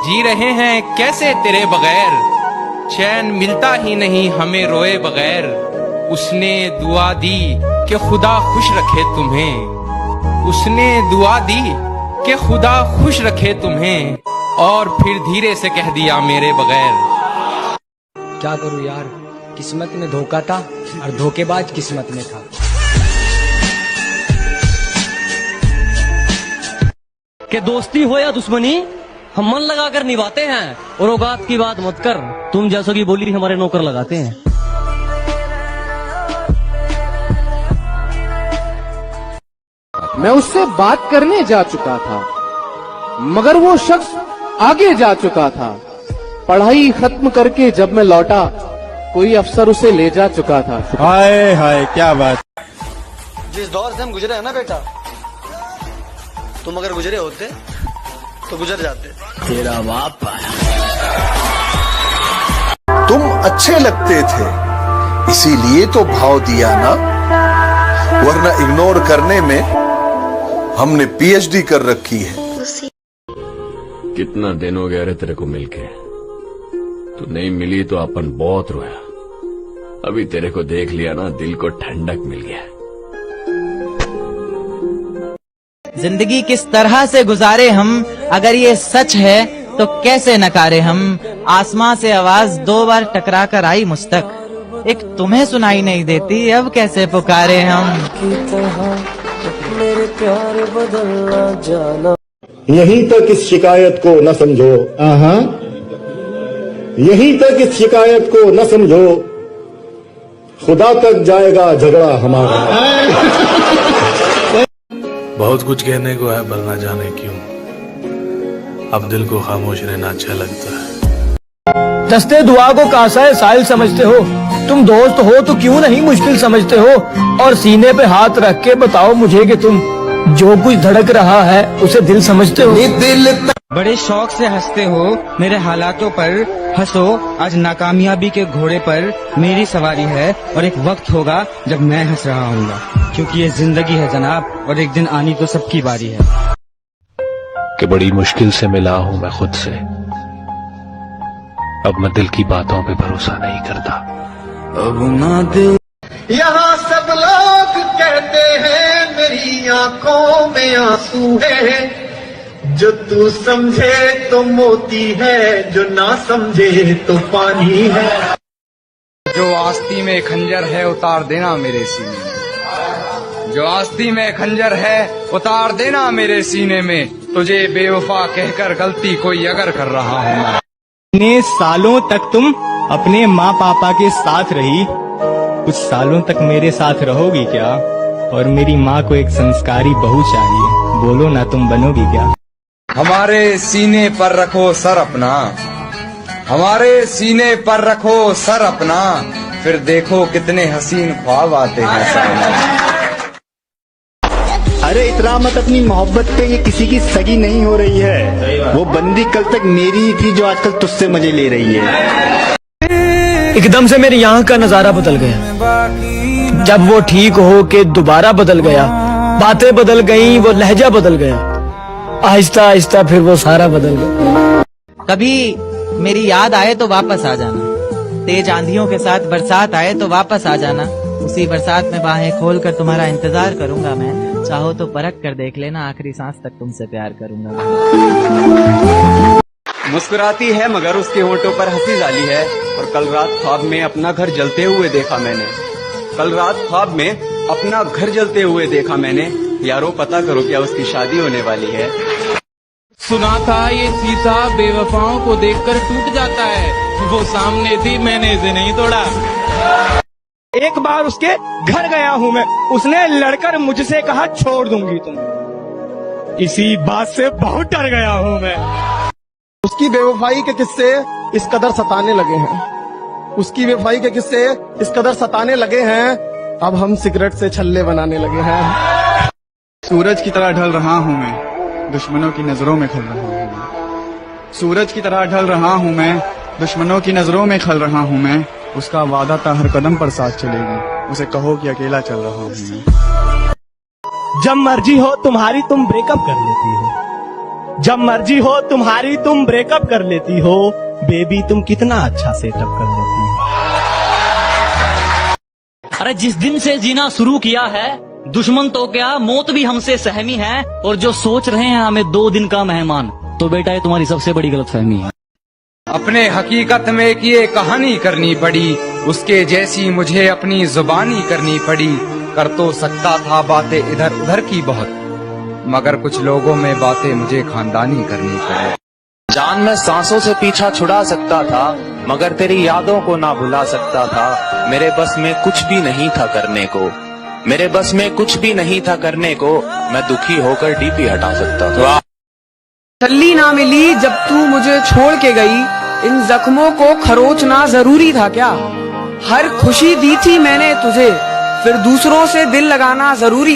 जी रहे हैं कैसे तेरे बगैर, चैन मिलता ही नहीं हमें रोए बगैर। उसने दुआ दी कि खुदा खुश रखे तुम्हें, उसने दुआ दी कि खुदा खुश रखे तुम्हें, और फिर धीरे से कह दिया मेरे बगैर। क्या करूं यार, किस्मत में धोखा था और धोखेबाज किस्मत में था। कि दोस्ती हो या दुश्मनी हम मन लगाकर निभाते हैं, और औकात की बात मत कर, तुम जैसों की बोली हमारे नौकर लगाते हैं। मैं उससे बात करने जा चुका था, मगर वो शख्स आगे जा चुका था। पढ़ाई खत्म करके जब मैं लौटा, कोई अफसर उसे ले जा चुका था। हाय हाय क्या बात। जिस दौर से हम गुजरे हैं ना बेटा, तुम अगर गुजरे होते तो गुजर जाते। तेरा बाप तुम अच्छे लगते थे इसीलिए तो भाव दिया ना, वरना इग्नोर करने में हमने पीएचडी कर रखी है। कितना दिन हो गया रे तेरे को मिलके, तू नहीं मिली तो अपन बहुत रोया। अभी तेरे को देख लिया ना, दिल को ठंडक मिल गया। जिंदगी किस तरह से गुजारे हम, अगर ये सच है तो कैसे नकारे हम। आसमां से आवाज 2 बार टकरा कर आई मुझ तक, एक तुम्हें सुनाई नहीं देती, अब कैसे पुकारे हम। मेरे प्यार बदलना जाना, यहीं तक इस शिकायत को न समझो, यहीं तक इस शिकायत को न समझो, खुदा तक जाएगा झगड़ा हमारा। बहुत कुछ कहने को है, पर ना जाने क्यों अब दिल को खामोश रहना अच्छा लगता है। दस्ते दुआ को कासा साहिल समझते हो, तुम दोस्त हो तो क्यों नहीं मुश्किल समझते हो। और सीने पे हाथ रख के बताओ मुझे कि तुम जो कुछ धड़क रहा है उसे दिल समझते हो। बड़े शौक से हंसते हो मेरे हालातों पर, हंसो आज नाकामयाबी के घोड़े पर मेरी सवारी है, और एक वक्त होगा जब मैं हंस रहा हूँगा, क्योंकि ये जिंदगी है जनाब, और एक दिन आनी तो सबकी बारी है। कि बड़ी मुश्किल से मिला हूं मैं खुद से, अब मैं दिल की बातों पे भरोसा नहीं करता। अब ना दिल। यहाँ सब लोग कहते हैं मेरी आंखों में आंसू है, जो तू समझे तो मोती है, जो ना समझे तो पानी है। जो आस्ती में खंजर है उतार देना मेरे सीने में, जो आस्ती में खंजर है उतार देना मेरे सीने में। तुझे बेवफा कहकर गलती कोई अगर कर रहा हूँ। इतने सालों तक तुम अपने माँ पापा के साथ रही, कुछ सालों तक मेरे साथ रहोगी क्या। और मेरी माँ को एक संस्कारी बहू चाहिए, बोलो ना तुम बनोगी क्या। हमारे सीने पर रखो सर अपना, हमारे सीने पर रखो सर अपना, फिर देखो कितने हसीन ख्वाब आते हैं सपना। अरे इतना मत अपनी मोहब्बत पे, ये किसी की सगी नहीं हो रही है। वो बंदी कल तक मेरी ही थी जो आजकल तुझसे मजे ले रही है। एकदम से मेरे यहाँ का नजारा बदल गया, जब वो ठीक हो के दोबारा बदल गया। बातें बदल गई, वो लहजा बदल गया, आहिस्ता आहिस्ता फिर वो सारा बदल गया। कभी मेरी याद आए तो वापस आ जाना, तेज आंधियों के साथ बरसात आए तो वापस आ जाना। उसी बरसात में बाहें खोल कर तुम्हारा इंतजार करूंगा मैं, चाहो तो परख कर देख लेना, आखिरी सांस तक तुमसे प्यार करूंगा। मुस्कुराती है मगर उसके होंठों पर हंसी जाली है, और कल रात ख्वाब में अपना घर जलते हुए देखा मैंने, कल रात ख्वाब में अपना घर जलते हुए देखा मैंने। यारो पता करो क्या उसकी शादी होने वाली है। सुना था ये शीशा बेवफाओं को देखकर टूट जाता है, वो सामने थी मैंने इसे नहीं तोड़ा। एक बार उसके घर गया हूँ मैं, उसने लड़कर मुझसे कहा छोड़ दूंगी तुम। इसी बात से बहुत डर गया हूँ मैं। उसकी बेवफाई के किस्से इस कदर सताने लगे हैं, उसकी बेवफाई के किस्से इस कदर सताने लगे हैं, अब हम सिगरेट से छल्ले बनाने लगे हैं। सूरज की तरह ढल रहा हूँ मैं, दुश्मनों की नजरों में खल रहा हूँ मैं। सूरज की तरह ढल रहा हूँ मैं, दुश्मनों की नजरों में खल रहा हूँ मैं। उसका वादा था हर कदम पर साथ चलेगी, उसे कहो कि अकेला चल रहा हूँ मैं। जब मर्जी हो तुम्हारी तुम ब्रेकअप कर लेती हो, जब मर्जी हो तुम्हारी तुम ब्रेकअप कर लेती हो, बेबी तुम कितना अच्छा सेटअप कर लेती हो। अरे जिस दिन से जीना शुरू किया है, दुश्मन तो क्या मौत भी हमसे सहमी है, और जो सोच रहे हैं हमें 2 दिन का मेहमान, तो बेटा ये तुम्हारी सबसे बड़ी गलतफहमी है। अपने हकीकत में एक ये कहानी करनी पड़ी, उसके जैसी मुझे अपनी जुबानी करनी पड़ी। कर तो सकता था बातें इधर उधर की बहुत, मगर कुछ लोगों में बातें मुझे खानदानी करनी पड़ी। जान मैं सांसों से पीछा छुड़ा सकता था, मगर तेरी यादों को ना भुला सकता था। मेरे बस में कुछ भी नहीं था करने को, मेरे बस में कुछ भी नहीं था करने को। मैं दुखी होकर डीपी हटा सकता था। छल्ली ना मिली जब तू मुझे छोड़ के गई, इन जख्मों को खरोचना जरूरी था क्या? हर खुशी दी थी मैंने तुझे, फिर दूसरों से दिल लगाना जरूरी